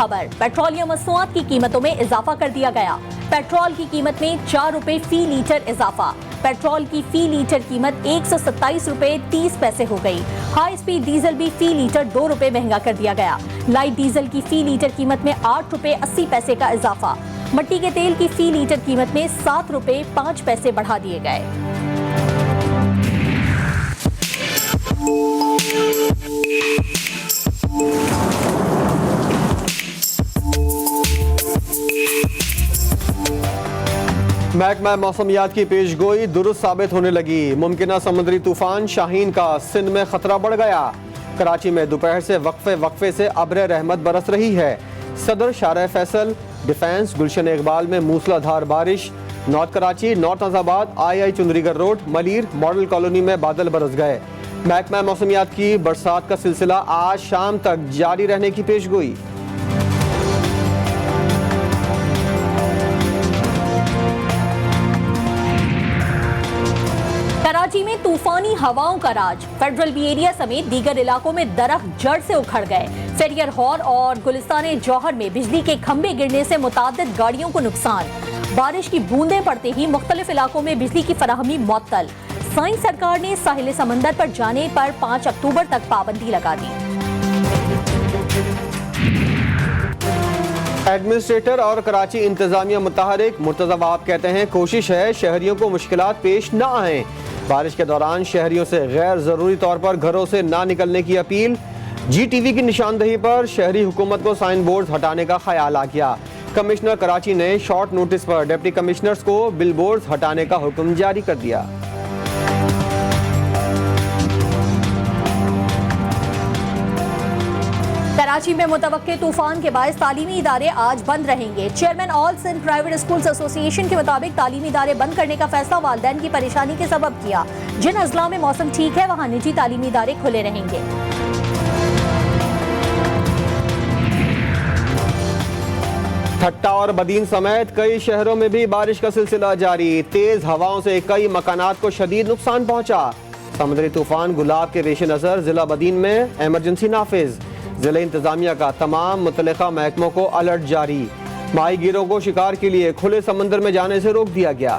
खबर, पेट्रोलियम मसनूआत की कीमतों में इजाफा कर दिया गया। पेट्रोल की कीमत में 4 रुपए फी लीटर इजाफा। पेट्रोल की फी लीटर कीमत 127 रुपए 30 पैसे हो गई। हाई स्पीड डीजल भी फी लीटर 2 रुपए महंगा कर दिया गया। लाइट डीजल की फी लीटर कीमत में 8 रुपए 80 पैसे का इजाफा। मट्टी के तेल की फी लीटर कीमत में 7 रुपए 5 पैसे बढ़ा दिए गए। महकमा मौसमियात की पेशगोई दुरुस्त साबित होने लगी। मुमकिना समुद्री तूफान शाहीन का सिंध में खतरा बढ़ गया। कराची में दोपहर से वक्फे से अब्र रहमत बरस रही है। सदर शारह फैसल, डिफेंस, गुलशन इकबाल में मूसलाधार बारिश। North Karachi, north Nazimabad, I Chundrigar road, Malir, model colony में बादल बरस गए। महकमा मौसमियात की बरसात का सिलसिला आज शाम तक जारी रहने की पेशगोई। कराची में तूफानी हवाओं का राज। फेडरल बी एरिया समेत दीगर इलाकों में दरख्त जड़ से उखड़ गए। फेरियर हॉल और गुलिस्तान जौहर में बिजली के खंभे गिरने से मुताद्दिद गाड़ियों को नुकसान। बारिश की बूंदें पड़ते ही मुख्तलिफ इलाकों में बिजली की फराहमी मुअत्तल। साइंस सरकार ने साहिल समंदर पर जाने पर 5 अक्टूबर तक पाबंदी लगा दी। एडमिनिस्ट्रेटर और कराची इंतजामिया मुतहरिक मुर्तज़ा वहाब कहते हैं, कोशिश है शहरियों को मुश्किलात पेश न आए। बारिश के दौरान शहरियों से गैर जरूरी तौर पर घरों से ना निकलने की अपील। GTV की निशानदही पर शहरी हुकूमत को साइन बोर्ड हटाने का ख्याल आ गया। कमिश्नर कराची ने शॉर्ट नोटिस पर डिप्टी कमिश्नर्स को बिल बोर्ड हटाने का हुक्म जारी कर दिया। कराची में मुतवक्के तूफान के बायस तालीमी इदारे आज बंद रहेंगे। Chairman all Sindh private schools association के मुताबिक तालीमी इदारे बंद करने का फैसला वालिदैन की परेशानी के सबब किया। जिन अजला में मौसम ठीक है वहाँ निजी तालीमी इदारे खुले रहेंगे। ठट्टा और बदीन समेत कई शहरों में भी बारिश का सिलसिला जारी। तेज हवाओं से कई मकानात को शदीद नुकसान पहुंचा। समुद्री तूफान गुलाब के पेश नजर जिला बदीन में एमरजेंसी नाफिज। जिला इंतजामिया का तमाम मुतल्लिका महकमों को अलर्ट जारी। माहीगीरों को शिकार के लिए खुले समंदर में जाने से रोक दिया गया।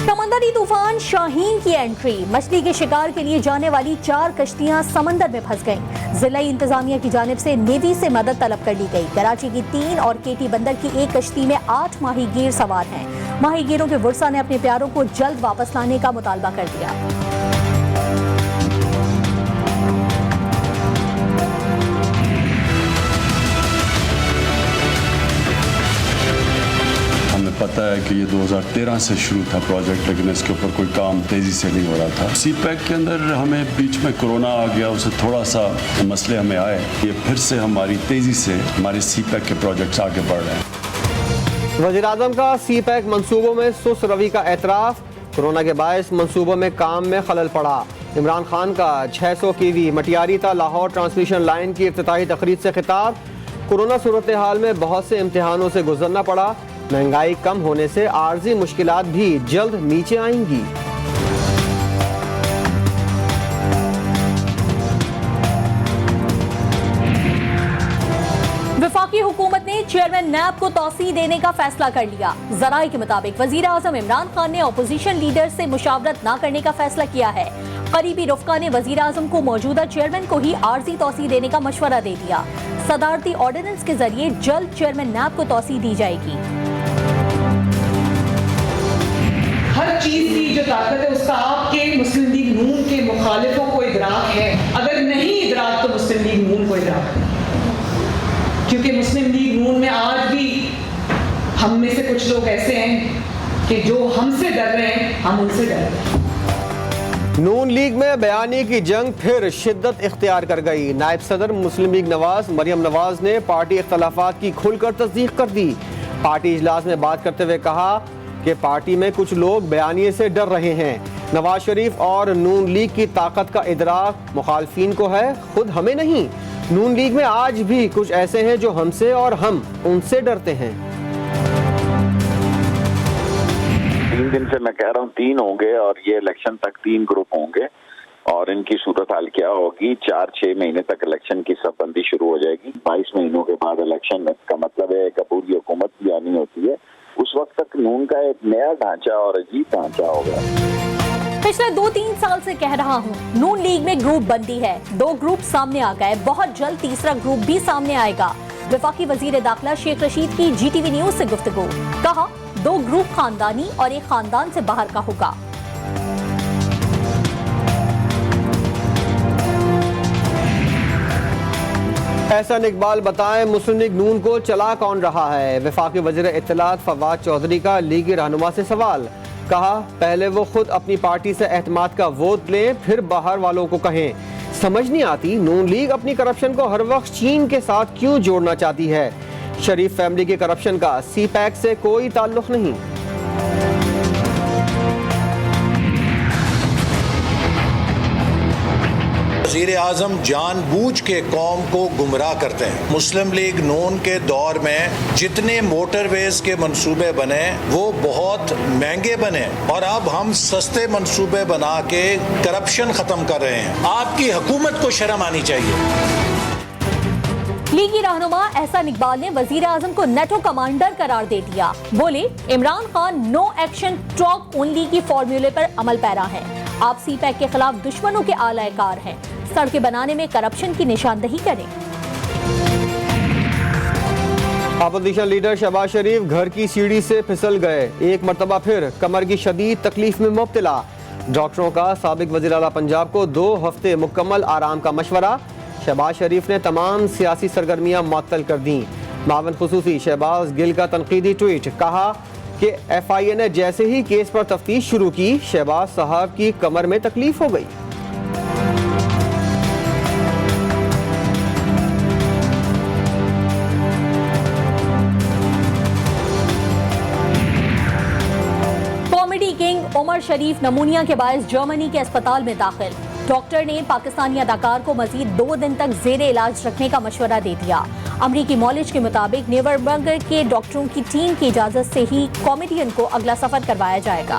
समंदरी तूफान शाहीन की एंट्री। मछली के शिकार के लिए जाने वाली 4 कश्तियां समंदर में फंस गईं। जिला इंतजामिया की जानिब से नेवी से मदद तलब कर ली गई। कराची की 3 और केटी बंदर की 1 कश्ती में 8 माहीगीर सवार हैं। माहीगीरों के वर्सा ने अपने प्यारों को जल्द वापस लाने का मुतालबा कर दिया। पता है कि ये 2013 से शुरू था प्रोजेक्ट, लेकिन इसके ऊपर कोई काम तेज़ी से नहीं हो रहा था। CPEC के अंदर हमें बीच में कोरोना आ गया, उससे थोड़ा सा मसले हमें आए। ये फिर से हमारी तेज़ी से हमारे CPEC के प्रोजेक्ट्स आगे बढ़ रहे हैं। वज़ीर-ए-आज़म का CPEC मंसूबों में सुस्त रवि का एतराफ़। कोरोना के बायस मंसूबों में काम में खलल पड़ा। इमरान खान का 600 kV मटियारी ता लाहौर ट्रांसमिशन लाइन की इफ्तिताही तकरीब से खिताब। कोरोना सूरत हाल में बहुत से इम्तिहानों से गुजरना पड़ा। महंगाई कम होने से आर्जी मुश्किलात भी जल्द नीचे आएंगी। वफाकी हुकूमत ने चेयरमैन नैब को तौसीह देने का फैसला कर लिया। जराए के मुताबिक वजीर आजम इमरान खान ने अपोजिशन लीडर से मुशावरत न करने का फैसला किया है। करीबी रुफ़का ने वजीर आजम को मौजूदा चेयरमैन को ही आर्जी तौसीह देने का मशवरा दे दिया। सदारती ऑर्डिनेंस के जरिए जल्द चेयरमैन नैब को तौसीह दी जाएगी। हर चीज की जो ताकत है उसका आपके मुस्लिम लीग नून के मुखालिफों को इदराक है। अगर नहीं इदराक तो मुस्लिम लीग नून को इदराक है, क्योंकि मुस्लिम लीग नून में आज भी हम में से कुछ लोग ऐसे हैं कि जो हमसे डर रहे हैं, हम उनसे डर रहे हैं। नून लीग में बयानी की जंग फिर शिद्दत इख्तियार कर गई। नायब सदर मुस्लिम लीग नवाज मरियम नवाज ने पार्टी इख्तलाफात की खुलकर तस्दीक कर दी। पार्टी इजलास में बात करते हुए कहा कि पार्टी में कुछ लोग बयानिए से डर रहे हैं। नवाज शरीफ और नून लीग की ताकत का इदराक मुखालफीन को है, खुद हमें नहीं। नून लीग में आज भी कुछ ऐसे हैं जो हमसे और हम उनसे डरते हैं। 3 दिन से मैं कह रहा हूँ 3 होंगे और ये इलेक्शन तक 3 ग्रुप होंगे। और इनकी सूरत हाल क्या होगी, 4-6 महीने तक इलेक्शन की सबबंदी शुरू हो जाएगी। 22 महीनों के बाद इलेक्शन का मतलब है कि पूरी हुकूमत भी आनी होती है। उस वक्त तक नून का एक नया ढांचा और अजीब ढांचा होगा। पिछले 2-3 साल से कह रहा हूँ, नून लीग में ग्रुप बंदी है। 2 ग्रुप सामने आ गए, बहुत जल्द तीसरा ग्रुप भी सामने आएगा। वफाकी वजीर दाखिला शेख रशीद की GTV न्यूज से गुफ्तगू, कहा 2 ग्रुप खानदानी और एक खानदान से बाहर का होगा। एहसन इकबाल बताएं, मुस्लिम लीग नून को चला कौन रहा है? वफाकी वजीर इत्तलात फवाद चौधरी का लीगी रहनुमा से सवाल, कहा पहले वो खुद अपनी पार्टी से एतमाद का वोट लें, फिर बाहर वालों को कहें। समझ नहीं आती नून लीग अपनी करप्शन को हर वक्त चीन के साथ क्यों जोड़ना चाहती है। शरीफ फैमिली के करप्शन का CPAC से कोई ताल्लुक नहीं। वज़ीर आज़म जानबूझ के कौम को गुमराह करते हैं। मुस्लिम लीग नून के दौर में जितने मोटरवेज के मंसूबे बने वो बहुत महंगे बने और अब हम सस्ते मंसूबे बना के करप्शन खत्म कर रहे हैं। आपकी हुकूमत को शर्म आनी चाहिए। लीगी रहनुमा एहसन इकबाल ने वजीर आजम को नेटो कमांडर करार दे दिया। बोले Imran Khan no action talk only की फॉर्मूले पर अमल पैरा है। आप CPAC के खिलाफ दुश्मनों के आलाकार हैं। सड़कें बनाने में करप्शन की निशानदही करें। अपोजिशन लीडर शहबाज शरीफ घर की सीढ़ी से फिसल गए, एक मरतबा फिर कमर की शदीद तकलीफ में मुब्तला। डॉक्टरों का साबिक वज़ीर आला पंजाब को 2 हफ्ते मुकम्मल आराम का मशवरा। शहबाज शरीफ ने तमाम सियासी सरगर्मियां मुअत्तल कर दी। मावन खुसूसी शहबाज गिल का तनकीदी ट्वीट, कहा कि FIA ने जैसे ही केस पर तफ्तीश शुरू की, शहबाज साहब की कमर में तकलीफ हो गई। कॉमेडी किंग उमर शरीफ नमूनिया के बायस जर्मनी के अस्पताल में दाखिल। डॉक्टर ने पाकिस्तानी अदाकार को मजीद 2 दिन तक जेर इलाज रखने का मशवरा दे दिया। अमरीकी मॉलिज के मुताबिक न्यूरमबर्ग के डॉक्टरों की टीम की इजाजत से ही कॉमेडियन को अगला सफर करवाया जाएगा।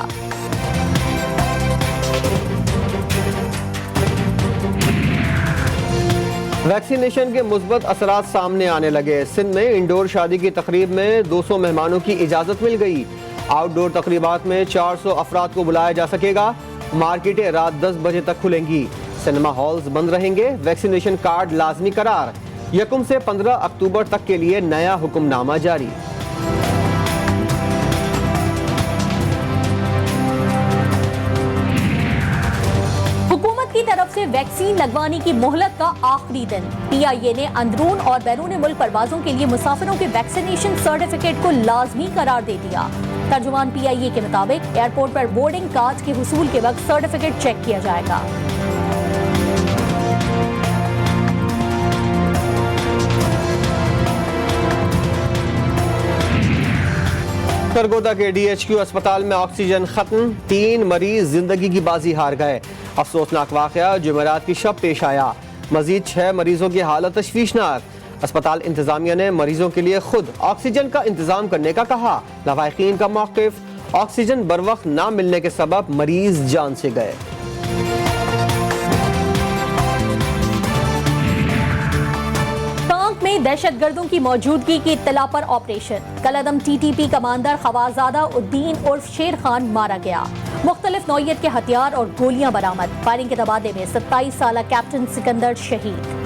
वैक्सीनेशन के मुस्बत असरात सामने आने लगे। सिंध में इंडोर शादी की तकरीब में 200 मेहमानों की इजाजत मिल गई। आउटडोर तकरीबात में 400 अफराद को बुलाया जा सकेगा। मार्केटें रात 10 बजे तक खुलेंगी। सिनेमा हॉल्स बंद रहेंगे। वैक्सीनेशन कार्ड लाजमी करार। 1 से 15 अक्टूबर तक के लिए नया हुक्मनामा जारी। हुकूमत की तरफ से वैक्सीन लगवाने की मोहलत का आखिरी दिन। PIA ने अंदरून और बैरून मुल्क परवाजों के लिए मुसाफिरों के वैक्सीनेशन सर्टिफिकेट को लाजमी करार दे दिया। तर्जुमान PIA के मुताबिक एयरपोर्ट पर बोर्डिंग कार्ड के हुसूल के वक्त सर्टिफिकेट चेक किया जाएगा। सरगोदा के DHQ अस्पताल में ऑक्सीजन खत्म। 3 मरीज जिंदगी की बाजी हार गए। अफसोसनाक वाकया जुमेरात की शब पेश आया। मजीद 6 मरीजों की हालत तशवीशनाक। अस्पताल इंतजामिया ने मरीजों के लिए खुद ऑक्सीजन का इंतजाम करने का कहा। लवाहिकीन का मौक़िफ़, ऑक्सीजन बर वक्त ना मिलने के सबब मरीज जान से गए। टांक में दहशतगर्दों की मौजूदगी की इत्तला पर ऑपरेशन। कलअदम TTP कमांडर खवाजादा उद्दीन उर्फ शेर खान मारा गया। मुख्तलिफ नौइयत के हथियार और गोलियां बरामद। फायरिंग के तबादले में 27 साला कैप्टन सिकंदर शहीद।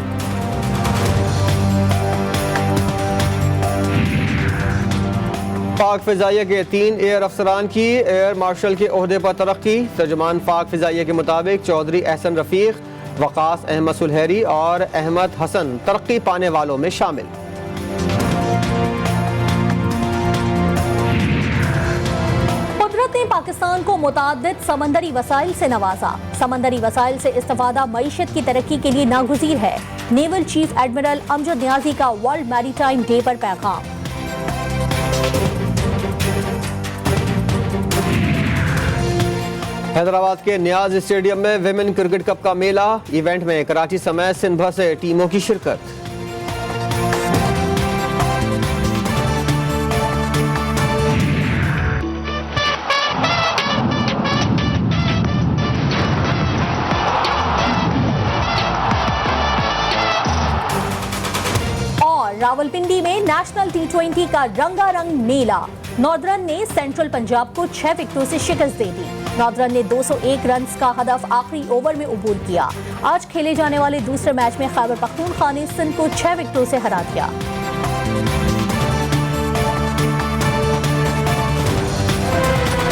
पाक फिजाइया के 3 एयर अफसरान की एयर मार्शल के ओहदे पर तरक्की। तर्जुमान पाक फिजाइया के मुताबिक चौधरी एहसन रफीक, वकास अहमद सुलहरी और अहमद हसन तरक्की पाने वालों में शामिल। कुदरत ने पाकिस्तान को मुताद्दिद समंदरी वसाइल से नवाजा। समंदरी वसाइल से इस्तेफादा मईशत की तरक्की के लिए नागुज़ीर है। Naval chief admiral Amjad Niazi का वर्ल्ड मैरीटाइम डे पर पैगाम। हैदराबाद के न्याज स्टेडियम में विमेन क्रिकेट कप का मेला। इवेंट में कराची समेत सिंध भर से टीमों की शिरकत। रावलपिंडी में नेशनल T20 का रंगारंग मेला। नॉर्दर्न ने सेंट्रल पंजाब को 6 विकेटों से शिकस्त दे दी। नॉर्दर्न ने 201 रन का हदफ आखिरी ओवर में अबूर किया। आज खेले जाने वाले दूसरे मैच में खैबर पख्तूनख्वा ने सिंध को 6 विकेटों से हरा दिया।